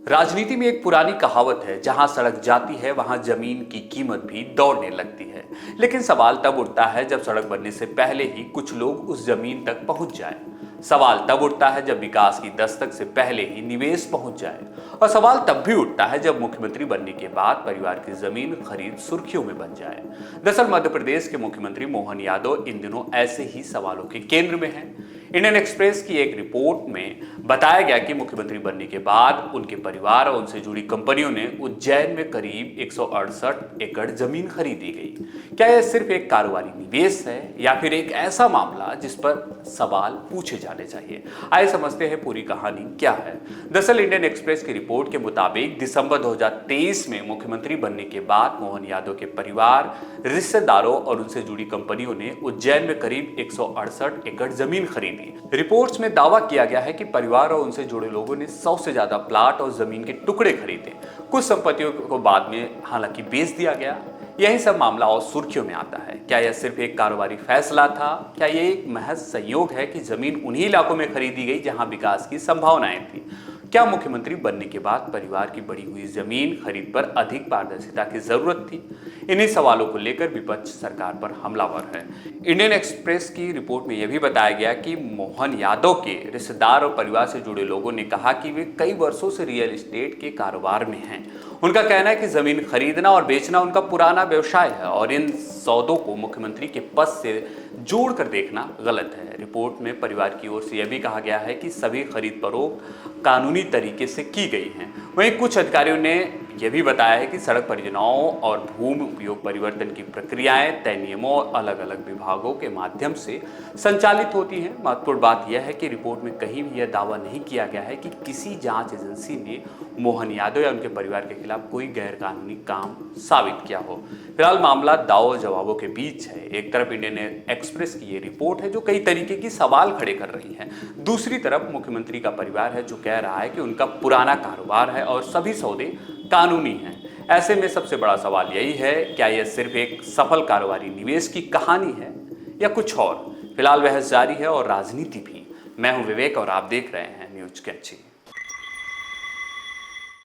राजनीति में एक पुरानी कहावत है, जहां सड़क जाती है वहां जमीन की कीमत भी दौड़ने लगती है। लेकिन सवाल तब उठता है जब सड़क बनने से पहले ही कुछ लोग उस जमीन तक पहुंच जाएं। सवाल तब उठता है जब विकास की दस्तक से पहले ही निवेश पहुंच जाए। और सवाल तब भी उठता है जब मुख्यमंत्री बनने के बाद परिवार की जमीन खरीद सुर्खियों में बन जाए। दरअसल मध्य प्रदेश के मुख्यमंत्री मोहन यादव इन दिनों ऐसे ही सवालों के केंद्र में हैं। इंडियन एक्सप्रेस की एक रिपोर्ट में बताया गया कि मुख्यमंत्री बनने के बाद उनके परिवार और उनसे जुड़ी कंपनियों ने उज्जैन में करीब 168 एकड़ जमीन खरीदी गई। क्या यह सिर्फ एक कारोबारी निवेश है या फिर एक ऐसा मामला जिस पर सवाल पूछे जाने चाहिए? आइए समझते हैं पूरी कहानी क्या है। दरअसल इंडियन एक्सप्रेस की रिपोर्ट के मुताबिक दिसंबर 2023 में मुख्यमंत्री बनने के बाद मोहन यादव के परिवार, रिश्तेदारों और उनसे जुड़ी कंपनियों ने उज्जैन में करीब 168 एकड़ जमीन खरीदी। रिपोर्ट्स में दावा किया गया है कि परिवार और उनसे जुड़े लोगों ने 100 से ज्यादा प्लाट और जमीन के टुकड़े खरीदे। कुछ संपत्तियों को बाद में हालांकि बेच दिया गया। यही सब मामला और सुर्खियों में आता है। क्या यह सिर्फ एक कारोबारी फैसला था? क्या यह एक महज संयोग है कि जमीन उन्हीं इलाकों में खरीदी गई जहां विकास की संभावनाएं थी? क्या मुख्यमंत्री बनने के बाद परिवार की बढ़ी हुई जमीन खरीद पर अधिक पारदर्शिता की जरूरत थी? इन्हीं सवालों को लेकर विपक्ष सरकार पर हमलावर है। इंडियन एक्सप्रेस की रिपोर्ट में यह भी बताया गया कि मोहन यादव के रिश्तेदार और परिवार से जुड़े लोगों ने कहा कि वे कई वर्षों से रियल एस्टेट के कारोबार में हैं। उनका कहना है कि जमीन खरीदना और बेचना उनका पुराना व्यवसाय है और इन सौदों को मुख्यमंत्री के पद से जोड़कर देखना गलत है। रिपोर्ट में परिवार की ओर से यह भी कहा गया है कि सभी खरीद फरोख्त कानूनी तरीके से की गई हैं। वहीं कुछ अधिकारियों ने यह भी बताया है कि सड़क परियोजनाओं और भूमि उपयोग परिवर्तन की प्रक्रियाएं तय नियमों और अलग अलग विभागों के माध्यम से संचालित होती हैं। महत्वपूर्ण बात यह है कि रिपोर्ट में कहीं भी यह दावा नहीं किया गया है कि किसी जांच एजेंसी ने मोहन यादव या उनके परिवार के खिलाफ कोई गैर कानूनी काम साबित किया हो। फिलहाल मामला दावों जवाबों के बीच है। एक तरफ इंडियन एक्सप्रेस की ये रिपोर्ट है जो कई तरीके की सवाल खड़े कर रही है। दूसरी तरफ मुख्यमंत्री का परिवार है जो कह रहा है कि उनका पुराना कारोबार है और सभी सौदे कानूनी हैं। ऐसे में सबसे बड़ा सवाल यही है, क्या यह सिर्फ एक सफल कारोबारी निवेश की कहानी है या कुछ और? फिलहाल बहस जारी है और राजनीति भी। मैं हूं विवेक और आप देख रहे हैं न्यूज कैंची।